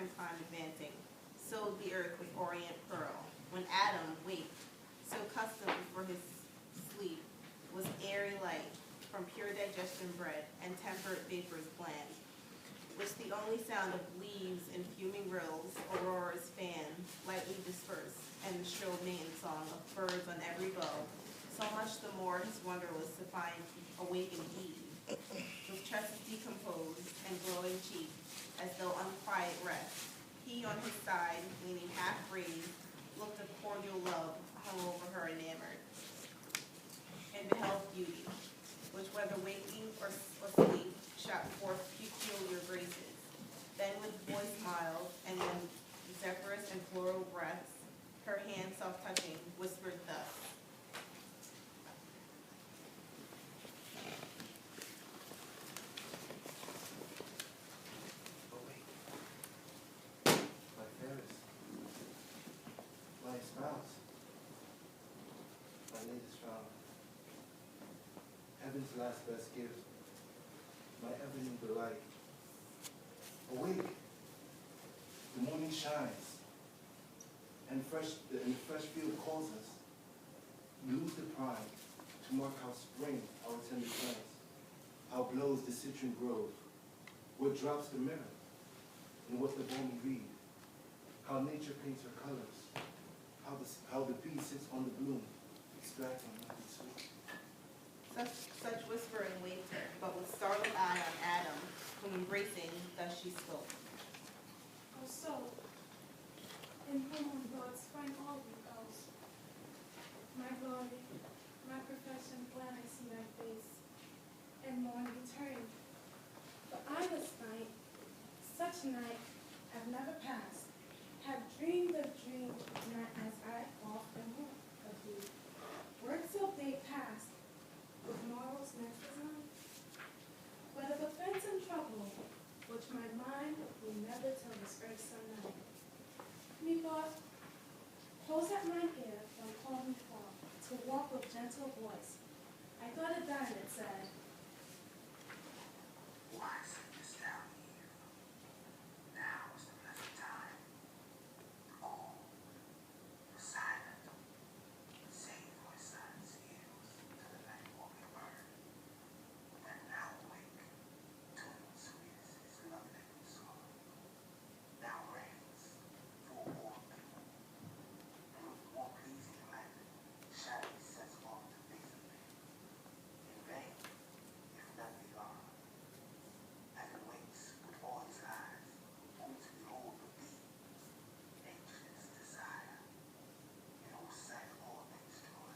eastern prime advancing, sowed the earth with orient pearl. When Adam waked, so accustomed for his sleep, was airy light, from pure digestion bred, and temperate vapors bland, which the only sound of leaves and fuming rills, aurora's fan, lightly dispersed, and the shrill matin song of birds on every bough, so much the more his wonder was to find awakened Eve, with tresses decomposed and glowing cheek, as though unquiet rest. He on his side, leaning half raised, looked a cordial love hung over her enamored, and beheld beauty, which whether waking or sleep, shot forth peculiar graces. Then with voice mild, and then zephyrous and floral breaths, her hand soft-touching, whispered thus. Awake, my fairest, my spouse, my latest flower, heaven's last best gift, my evening delight. Awake, the morning shines, and the fresh field calls us. We lose the pride to mark how spring our tender plants, how blows the citron grove, what drops the mirror, and what the balmy reed, how nature paints her colors, how the bee sits on the bloom, extracting nothing sweet. Such whispering waked her, but with startled eye on Adam, whom embracing, thus she spoke. O soul, in whom thoughts find all repose. My glory, my perfection, glad I see thy face, and morn returned. But I this night, such night have never passed, have dreamed of dreams, not as I often hope of thee. Words of day past, with morals next design, but of offense and trouble, which my mind will never till this earth sunlight. Methought, close at mine ear, when call me fall, to walk with gentle voice. I thought it died, it said. Why sit this down here? Now is the pleasant time. Cool, silent, save for his son's ears to the night walking bird. And now awake, tuned sweet as his lovely song. Now reigns for all people, and with more pleasing light, shining sets off the face of man. In vain, if none be gone, as it waits with all his eyes, whom to behold the bee, anxious desire, in whose sight all things joy,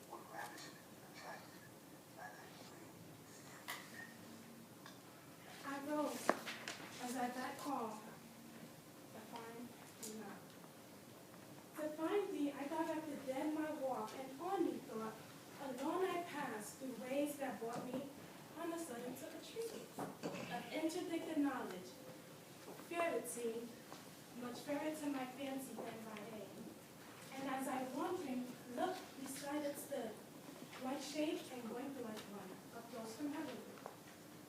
would ravishment attracted by thy dreams. I rose, as at that call, to find thee not. To find thee, I got up to dead my walk, and on me thought, alone I passed through ways that brought me on a sudden to a tree of interdicted knowledge. Fair it seemed, much fairer to my fancy than by day. And as I wandering looked, beside it stood, like shade and going through like one, uprose from heaven.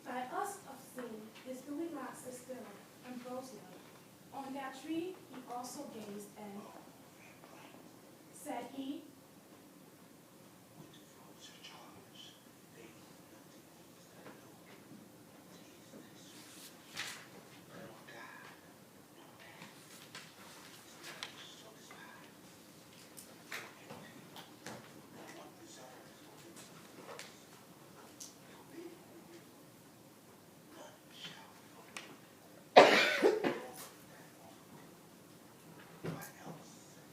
By us of seen, his dewy locks are still, ambrosial. On that tree he also gazed, and said he, With the fruits of charms, they nothing is that know. Taste this sweet, nor God, nor man. His touch so despised. And what deserves for his grace. Forbid whom none shall forbid. Why else here?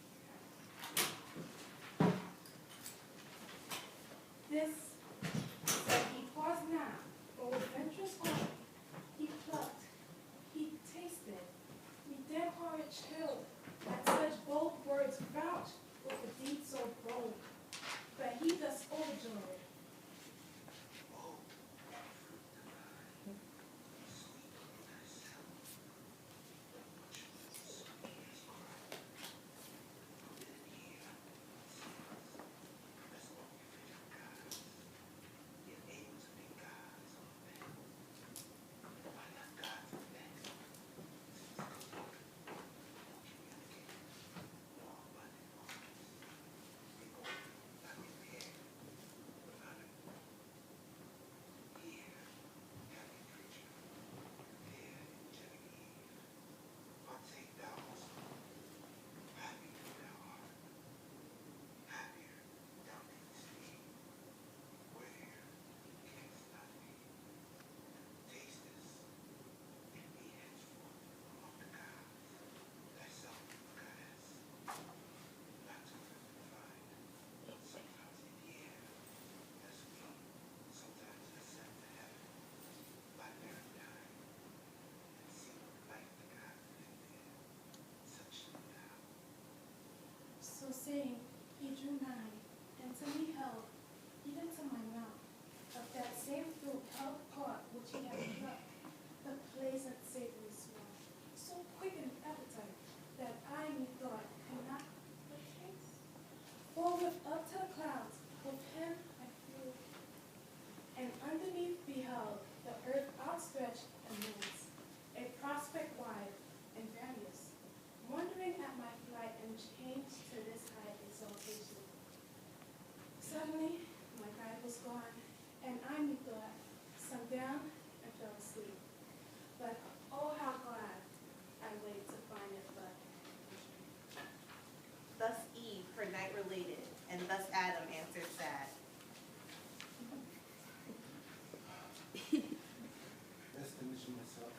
saying, he drew nigh, and to me held, even to my mouth, of that same fruit held part which he had plucked, the pleasant savory smell, so quick in appetite, that I methought could not but taste. Forward up to the clouds, with him I flew, and underneath beheld the earth outstretched immense, a prospect wide and various, wondering at my flight and change to this high exaltation. Suddenly, my guide was gone, and I methought sunk down and fell asleep. But oh, how glad I wait to find it but a dream. Thus Eve, her night related, and thus Adam answered sad. Destination myself,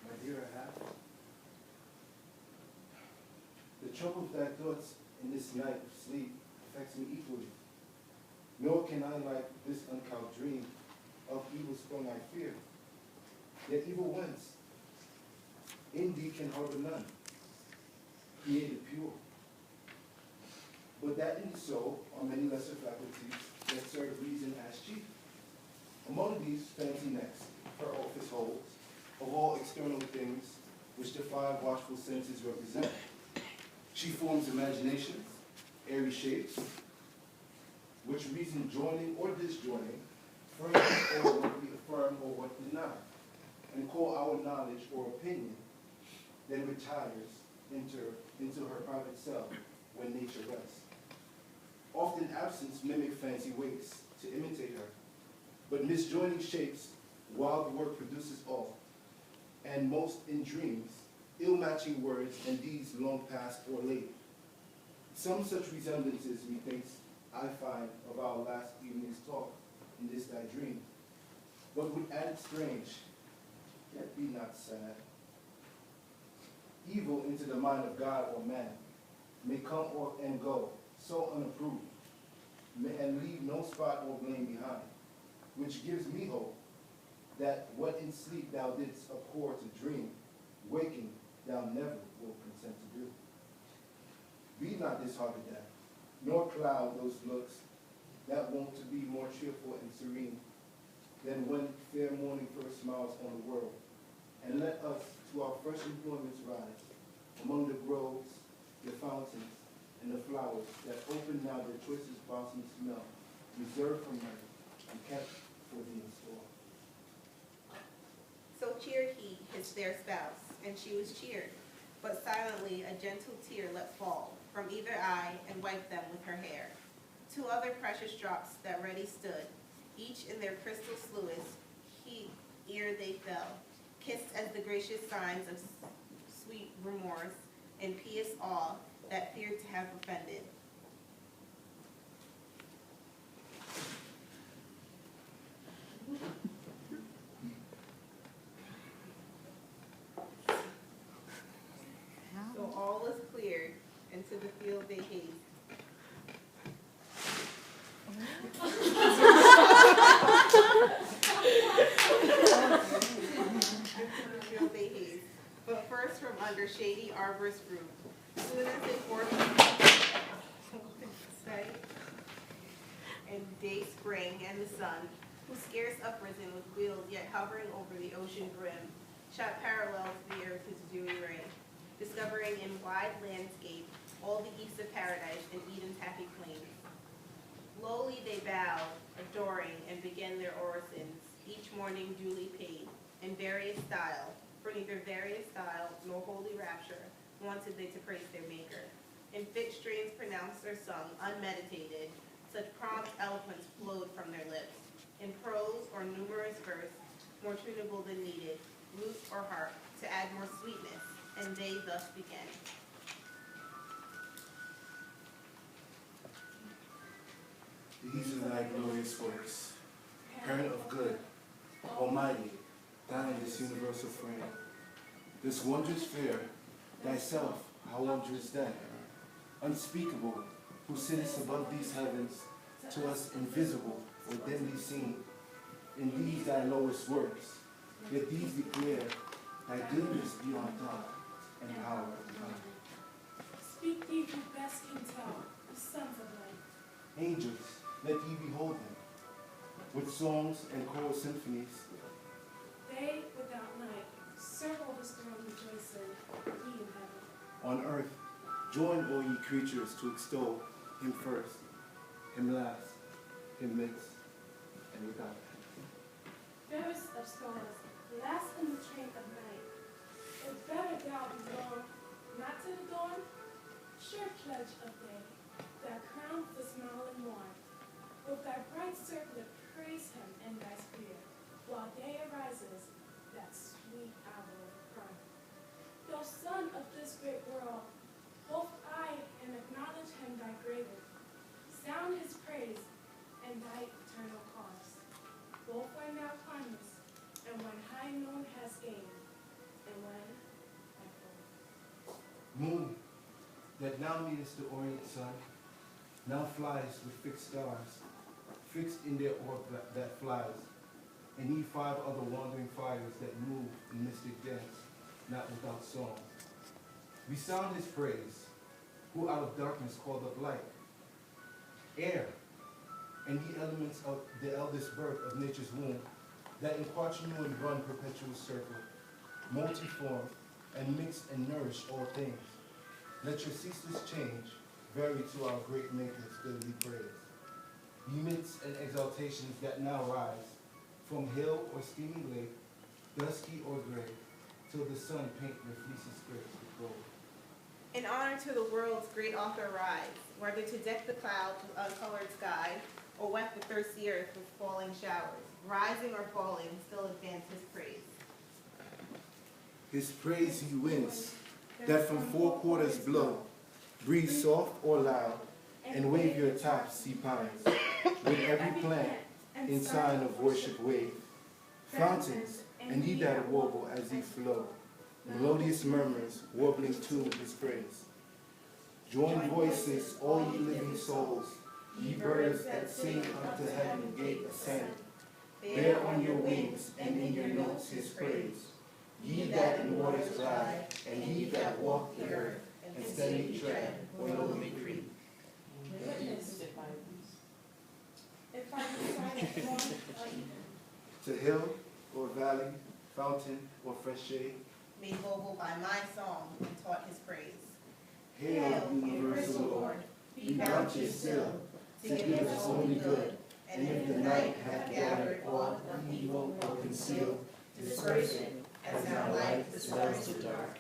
my dear half. The trouble of thy thoughts in this night of sleep affects me equally. Nor can I, like this uncouth dream, of evil sprung I fear. Yet evil whence? Indeed can harbor none, created pure. But that in the soul are many lesser faculties that serve reason as chief. Among these fancy next, her office holds, of all external things which the five watchful senses represent. She forms imaginations, airy shapes, which reason joining or disjoining, frames or what we affirm or what deny, and call our knowledge or opinion, then retires into her private cell when nature rests. Often absence mimic fancy wakes to imitate her, but misjoining shapes while the work produces all, and most in dreams, ill-matching words and deeds long past or late. Some such resemblances, methinks, I find of our last evening's talk in this thy dream, but would add strange, yet be not sad. Evil into the mind of God or man may come or and go, so unapproved, and leave no spot or blame behind, which gives me hope that what in sleep thou didst abhor to dream, waking thou never wilt consent to do. Be not disheartened then, nor cloud those looks that wont to be more cheerful and serene than when fair morning first smiles on the world. And let us to our fresh employments rise, among the groves, the fountains, and the flowers that open now their choicest blossom smell, reserved from her and kept for thee in store. So cheered he his fair spouse, and she was cheered, but silently a gentle tear let fall from either eye and wiped them with her hair. Two other precious drops that ready stood, each in their crystal sluice, ere they fell, kissed as the gracious signs of sweet remorse and pious awe that feared to have offended. So all was cleared, and to the field they haste. But first from under shady arbor's roof, soon as they forth sight, and day sprang, and the sun, who scarce uprisen with wheels yet hovering over the ocean brim, shot parallel to the earth his dewy ray, discovering in wide landscape all the east of paradise and Eden's happy plains. Lowly they bowed, adoring, and began their orisons, each morning duly paid, in various style, for neither various style nor holy rapture wanted they to praise their Maker. In fit strains pronounced or sung, unmeditated, such prompt eloquence flowed from their lips. In prose or numerous verse, more tunable than needed, lute or harp, to add more sweetness, and they thus began. These are thy glorious works, parent of good, almighty, thine this universal frame. This wondrous fair, thyself, how wondrous that, unspeakable, who sittest above these heavens, to us invisible or dimly seen. In these thy lowest works, yet these declare thy goodness beyond thought and power divine. Speak ye who best can tell, the sons of light. Angels, let ye behold him, with songs and choral symphonies. They without night circle his throne rejoicing, ye in heaven. On earth, join all ye creatures to extol him first, him last, him midst, and without. Fairest of stars, last in the train of night. If better thou belong, not to the dawn, sure pledge of day, that crowns the smiling morn. With thy bright circlet praise him in thy sphere, while day arises, that sweet hour of prime. Thou son of this great world, both I and acknowledge him thy greater, sound his praise and thy eternal cause. Both when thou climbest, and when high noon has gained, and when I fall. Moon, that now meetest the orient sun, now flies with fixed stars, fixed in their orb that flies, and ye 5 other wandering fires that move in mystic dance, not without song. We sound his praise, who out of darkness called up light. Air, and ye elements of the eldest birth of nature's womb, that in quaternary run perpetual circle, multiform, and mix and nourish all things. Let your ceaseless change vary to our great Maker's daily praise. Ye myths and exaltations that now rise, from hill or steamy lake, dusky or gray, till the sun paint their fleecy skirts with gold. In honor to the world's great author rise, whether to deck the clouds with uncolored sky, or wet the thirsty earth with falling showers, rising or falling, still advance his praise. His praise ye winds, that from 4 quarters blow, breathe soft or loud, and wave your tops, sea pines, with every plant in sign of worship wave. Fountains, and ye that warble as ye flow, melodious murmurs, warbling tune his praise. Join voices, all ye living souls, ye birds that sing unto heaven gate ascend. Bear on your wings, and in your notes his praise. Ye that in waters glide, and ye that walk the earth, and steady tread, or lowly creep. Witness, if I be silent, morn or even. To hill or valley, fountain or fresh shade, Made vocal by my song and taught his praise. hail, universal Lord, be bounteous still, to give us only good, and if the night hath gathered aught of evil or concealed, disperse it, as now light dispels the dark.